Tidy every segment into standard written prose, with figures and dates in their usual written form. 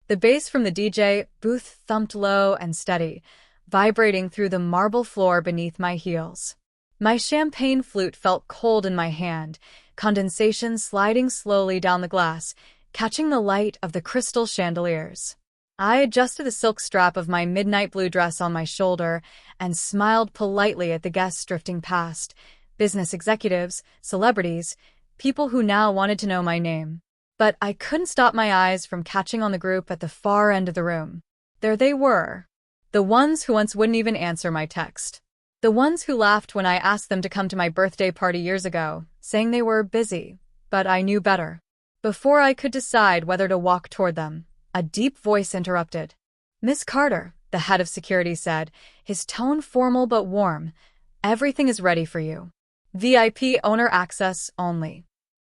The bass from the DJ booth thumped low and steady, vibrating through the marble floor beneath my heels. My champagne flute felt cold in my hand, condensation sliding slowly down the glass, catching the light of the crystal chandeliers. I adjusted the silk strap of my midnight blue dress on my shoulder and smiled politely at the guests drifting past, business executives, celebrities, people who now wanted to know my name. But I couldn't stop my eyes from catching on the group at the far end of the room. There they were. The ones who once wouldn't even answer my text. The ones who laughed when I asked them to come to my birthday party years ago, saying they were busy. But I knew better. Before I could decide whether to walk toward them, a deep voice interrupted. "Miss Carter," the head of security said, his tone formal but warm, "everything is ready for you. VIP owner access only."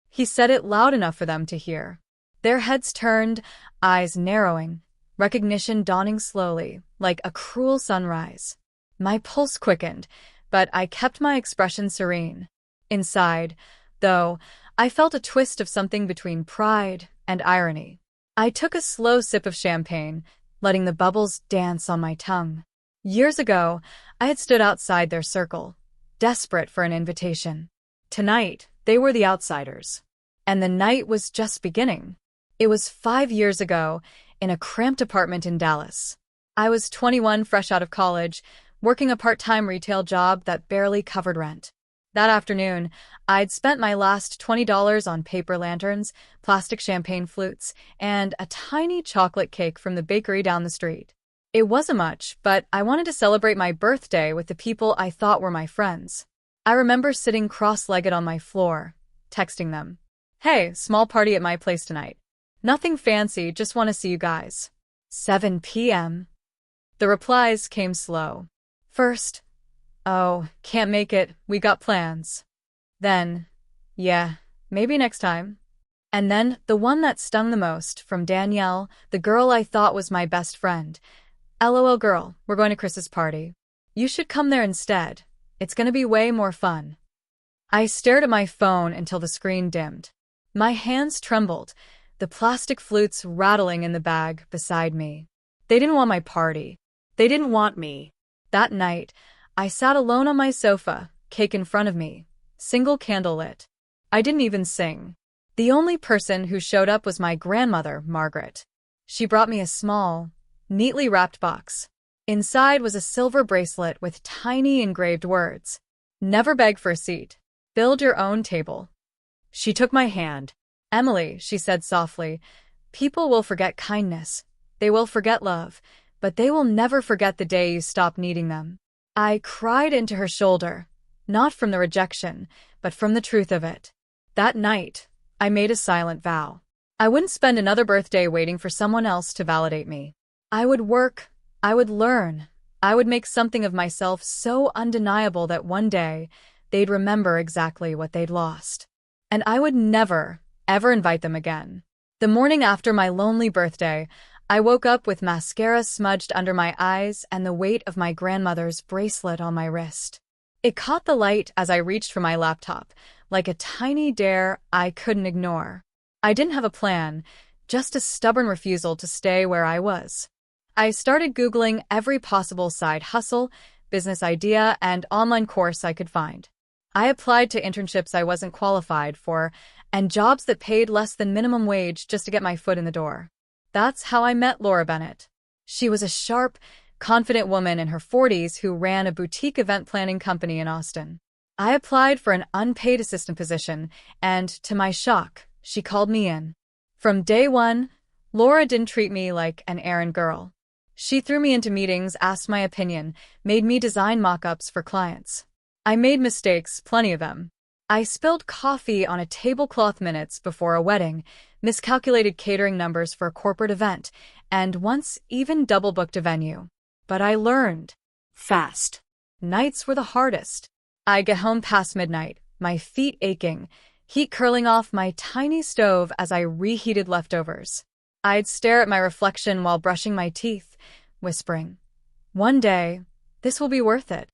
He said it loud enough for them to hear. Their heads turned, eyes narrowing, recognition dawning slowly, like a cruel sunrise. My pulse quickened, but I kept my expression serene. Inside, though, I felt a twist of something between pride and irony. I took a slow sip of champagne, letting the bubbles dance on my tongue. Years ago, I had stood outside their circle, desperate for an invitation. Tonight, they were the outsiders. And the night was just beginning. It was 5 years ago, in a cramped apartment in Dallas. I was 21, fresh out of college, working a part-time retail job that barely covered rent. That afternoon, I'd spent my last $20 on paper lanterns, plastic champagne flutes, and a tiny chocolate cake from the bakery down the street. It wasn't much, but I wanted to celebrate my birthday with the people I thought were my friends. I remember sitting cross-legged on my floor, texting them. "Hey, small party at my place tonight. Nothing fancy, just want to see you guys. 7 p.m. The replies came slow. First, "Oh, can't make it, we got plans." Then, "Yeah, maybe next time." And then, the one that stung the most, from Danielle, the girl I thought was my best friend. "LOL girl, we're going to Chris's party. You should come there instead. It's gonna be way more fun." I stared at my phone until the screen dimmed. My hands trembled, the plastic flutes rattling in the bag beside me. They didn't want my party. They didn't want me. That night, I sat alone on my sofa, cake in front of me, single candle lit. I didn't even sing. The only person who showed up was my grandmother, Margaret. She brought me a small, neatly wrapped box. Inside was a silver bracelet with tiny engraved words. "Never beg for a seat. Build your own table." She took my hand. "Emily," she said softly, "people will forget kindness. They will forget love, but they will never forget the day you stop needing them." I cried into her shoulder, not from the rejection, but from the truth of it. That night, I made a silent vow. I wouldn't spend another birthday waiting for someone else to validate me. I would work, I would learn, I would make something of myself so undeniable that one day they'd remember exactly what they'd lost. And I would never, ever invite them again. The morning after my lonely birthday, I woke up with mascara smudged under my eyes and the weight of my grandmother's bracelet on my wrist. It caught the light as I reached for my laptop, like a tiny dare I couldn't ignore. I didn't have a plan, just a stubborn refusal to stay where I was. I started Googling every possible side hustle, business idea, and online course I could find. I applied to internships I wasn't qualified for, and jobs that paid less than minimum wage just to get my foot in the door. That's how I met Laura Bennett. She was a sharp, confident woman in her 40s who ran a boutique event planning company in Austin. I applied for an unpaid assistant position, and, to my shock, she called me in. From day one, Laura didn't treat me like an errand girl. She threw me into meetings, asked my opinion, made me design mock-ups for clients. I made mistakes, plenty of them. I spilled coffee on a tablecloth minutes before a wedding, miscalculated catering numbers for a corporate event, and once even double-booked a venue. But I learned. Fast. Nights were the hardest. I'd get home past midnight, my feet aching, heat curling off my tiny stove as I reheated leftovers. I'd stare at my reflection while brushing my teeth, whispering, "One day, this will be worth it."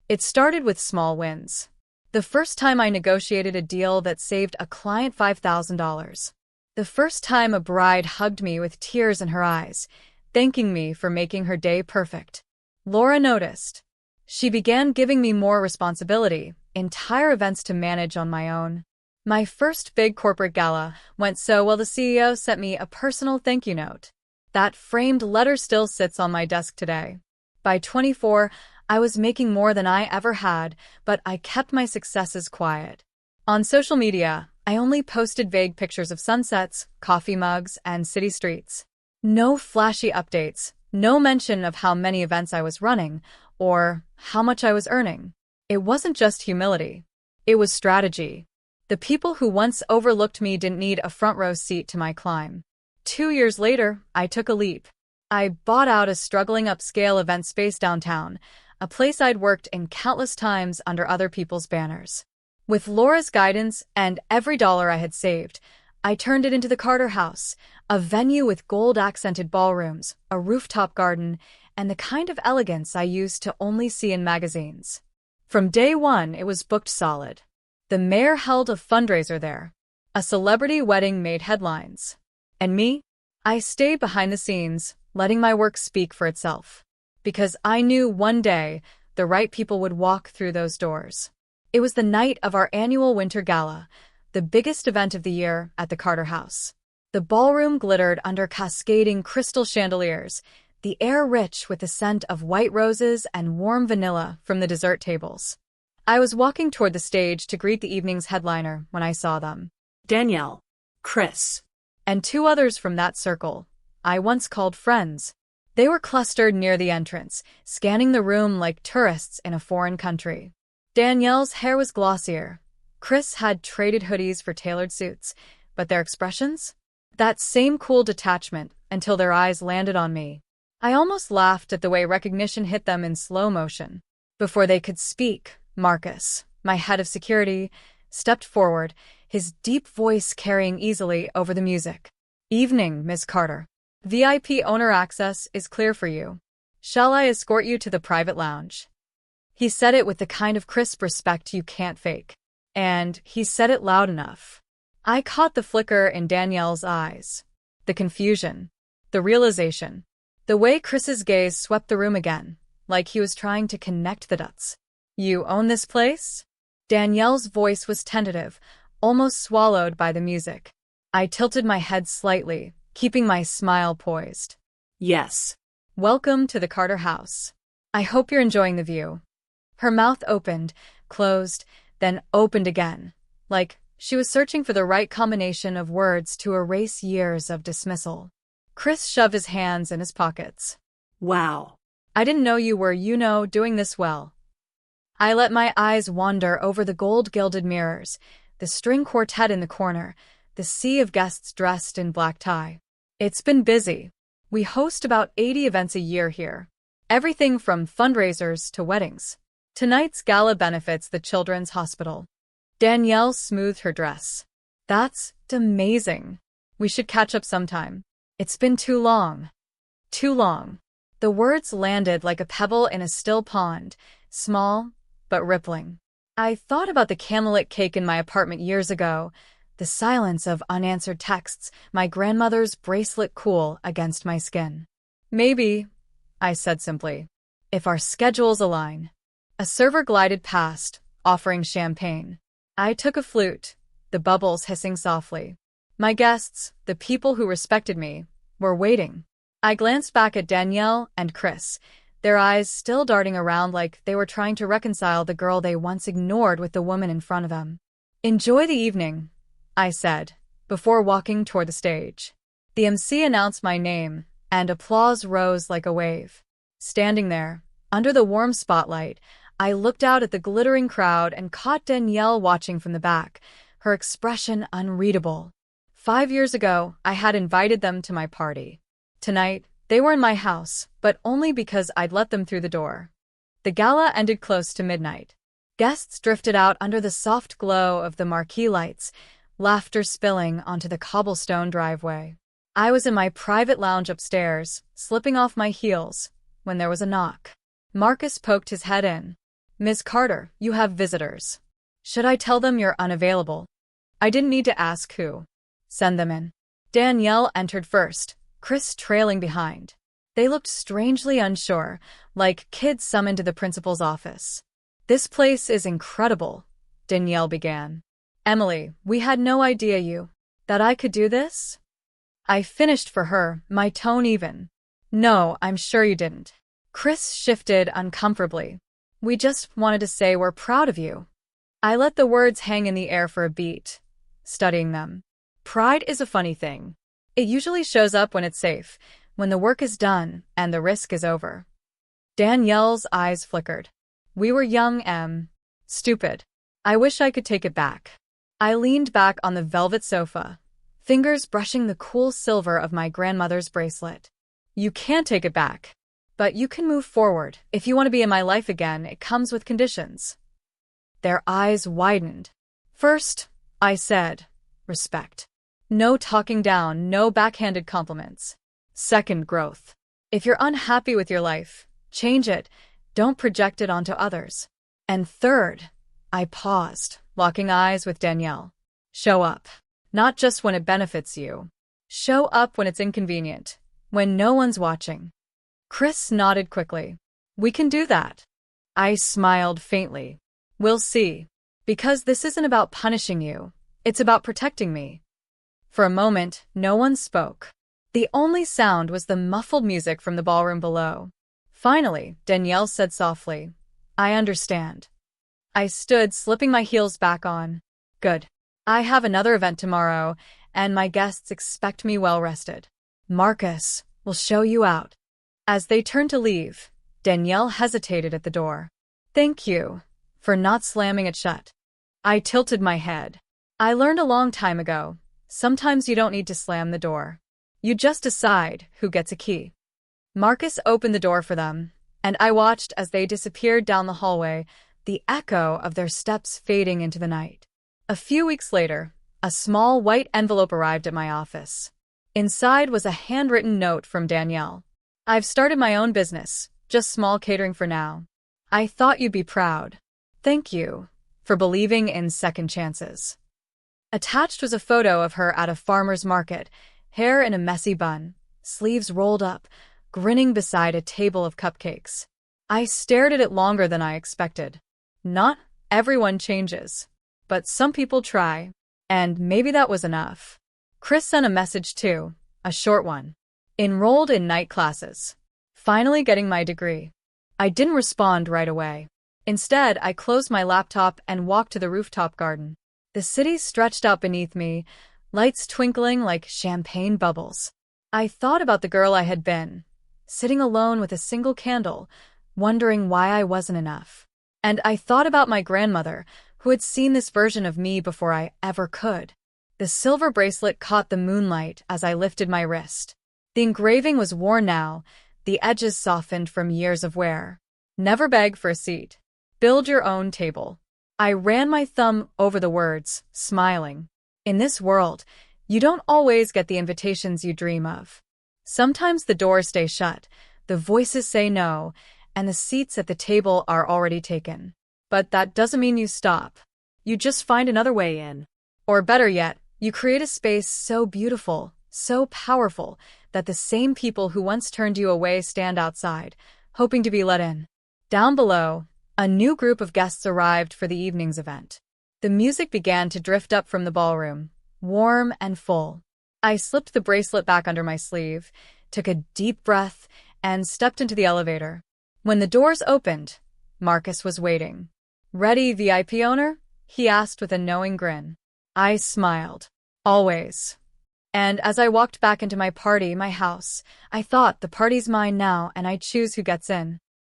It started with small wins. The first time I negotiated a deal that saved a client $5,000. The The first time a bride hugged me with tears in her eyes, thanking me for making her day perfect. Laura noticed. She began giving me more responsibility, entire events to manage on my own. My first big corporate gala went so well the CEO sent me a personal thank you note. That framed letter still sits on my desk today. By 24, I was making more than I ever had, but I kept my successes quiet. On social media, I only posted vague pictures of sunsets, coffee mugs, and city streets. No flashy updates, no mention of how many events I was running, or how much I was earning. It wasn't just humility. It was strategy. The people who once overlooked me didn't need a front row seat to my climb. 2 years later, I took a leap. I bought out a struggling upscale event space downtown, a place I'd worked in countless times under other people's banners. With Laura's guidance and every dollar I had saved, I turned it into the Carter House, a venue with gold-accented ballrooms, a rooftop garden, and the kind of elegance I used to only see in magazines. From day one, it was booked solid. The mayor held a fundraiser there. A celebrity wedding made headlines. And me? I stayed behind the scenes, letting my work speak for itself. Because I knew one day the right people would walk through those doors. It was the night of our annual winter gala, the biggest event of the year at the Carter House. The ballroom glittered under cascading crystal chandeliers, the air rich with the scent of white roses and warm vanilla from the dessert tables. I was walking toward the stage to greet the evening's headliner when I saw them. Danielle, Chris, and 2 others from that circle, I once called friends. They were clustered near the entrance, scanning the room like tourists in a foreign country. Danielle's hair was glossier. Chris had traded hoodies for tailored suits, but their expressions? That same cool detachment until their eyes landed on me. I almost laughed at the way recognition hit them in slow motion. Before they could speak, Marcus, my head of security, stepped forward, his deep voice carrying easily over the music. "Evening, Miss Carter. VIP owner access is clear for you. Shall I escort you to the private lounge?" He said it with the kind of crisp respect you can't fake. And he said it loud enough. I caught the flicker in Danielle's eyes. The confusion. The realization. The way Chris's gaze swept the room again, like he was trying to connect the dots. "You own this place?" Danielle's voice was tentative, almost swallowed by the music. I tilted my head slightly, keeping my smile poised. Yes. "Welcome to the Carter House. I hope you're enjoying the view." Her mouth opened, closed, then opened again, like she was searching for the right combination of words to erase years of dismissal. Chris shoved his hands in his pockets. Wow. "I didn't know you were, doing this well." I let my eyes wander over the gold-gilded mirrors, the string quartet in the corner, the sea of guests dressed in black tie. It's been busy. We host about 80 events a year here. Everything from fundraisers to weddings. Tonight's gala benefits the Children's Hospital. Danielle smoothed her dress. "That's amazing. We should catch up sometime. It's been too long." Too long. The words landed like a pebble in a still pond, small but rippling. I thought about the candlelit cake in my apartment years ago, the silence of unanswered texts, my grandmother's bracelet cool against my skin. "Maybe," I said simply, "if our schedules align." A server glided past, offering champagne. I took a flute, the bubbles hissing softly. My guests, the people who respected me, were waiting. I glanced back at Danielle and Chris, their eyes still darting around like they were trying to reconcile the girl they once ignored with the woman in front of them. "Enjoy the evening," I said, before walking toward the stage. The MC announced my name, and applause rose like a wave. Standing there, under the warm spotlight, I looked out at the glittering crowd and caught Danielle watching from the back, her expression unreadable. 5 years ago, I had invited them to my party. Tonight, they were in my house, but only because I'd let them through the door. The gala ended close to midnight. Guests drifted out under the soft glow of the marquee lights, laughter spilling onto the cobblestone driveway. I was in my private lounge upstairs, slipping off my heels, when there was a knock. Marcus poked his head in. "Miss Carter, you have visitors. Should I tell them you're unavailable?" I didn't need to ask who. "Send them in." Danielle entered first, Chris trailing behind. They looked strangely unsure, like kids summoned to the principal's office. "This place is incredible," Danielle began. "Emily, we had no idea that I could do this?" I finished for her, my tone even. "No, I'm sure you didn't." Chris shifted uncomfortably. "We just wanted to say we're proud of you." I let the words hang in the air for a beat, studying them. Pride is a funny thing. It usually shows up when it's safe, when the work is done and the risk is over. Danielle's eyes flickered. "We were young, Em. Stupid. I wish I could take it back." I leaned back on the velvet sofa, fingers brushing the cool silver of my grandmother's bracelet. "You can't take it back. But you can move forward. If you want to be in my life again, it comes with conditions." Their eyes widened. "First," I said, "respect. No talking down, no backhanded compliments. Second, growth. If you're unhappy with your life, change it. Don't project it onto others. And third," I paused, locking eyes with Danielle. "Show up. Not just when it benefits you. Show up when it's inconvenient, when no one's watching." Chris nodded quickly. "We can do that." I smiled faintly. "We'll see. Because this isn't about punishing you. It's about protecting me." For a moment, no one spoke. The only sound was the muffled music from the ballroom below. Finally, Danielle said softly, "I understand." I stood, slipping my heels back on. "Good. I have another event tomorrow, and my guests expect me well-rested. Marcus will show you out." As they turned to leave, Danielle hesitated at the door. "Thank you for not slamming it shut." I tilted my head. "I learned a long time ago, sometimes you don't need to slam the door. You just decide who gets a key." Marcus opened the door for them, and I watched as they disappeared down the hallway, the echo of their steps fading into the night. A few weeks later, a small white envelope arrived at my office. Inside was a handwritten note from Danielle. "I've started my own business, just small catering for now. I thought you'd be proud. Thank you for believing in second chances." Attached was a photo of her at a farmer's market, hair in a messy bun, sleeves rolled up, grinning beside a table of cupcakes. I stared at it longer than I expected. Not everyone changes, but some people try, and maybe that was enough. Chris sent a message too, a short one. "Enrolled in night classes. Finally getting my degree." I didn't respond right away. Instead, I closed my laptop and walked to the rooftop garden. The city stretched out beneath me, lights twinkling like champagne bubbles. I thought about the girl I had been, sitting alone with a single candle, wondering why I wasn't enough. And I thought about my grandmother, who had seen this version of me before I ever could. The silver bracelet caught the moonlight as I lifted my wrist. The engraving was worn now, the edges softened from years of wear. "Never beg for a seat. Build your own table." I ran my thumb over the words, smiling. In this world, you don't always get the invitations you dream of. Sometimes the doors stay shut, the voices say no, and the seats at the table are already taken. But that doesn't mean you stop. You just find another way in. Or better yet, you create a space so beautiful, so powerful, that the same people who once turned you away stand outside, hoping to be let in. Down below, a new group of guests arrived for the evening's event. The music began to drift up from the ballroom, warm and full. I slipped the bracelet back under my sleeve, took a deep breath, and stepped into the elevator. When the doors opened, Marcus was waiting. "Ready, VIP owner?" he asked with a knowing grin. I smiled. "Always." And as I walked back into my house, I thought, the party's mine now and I choose who gets in.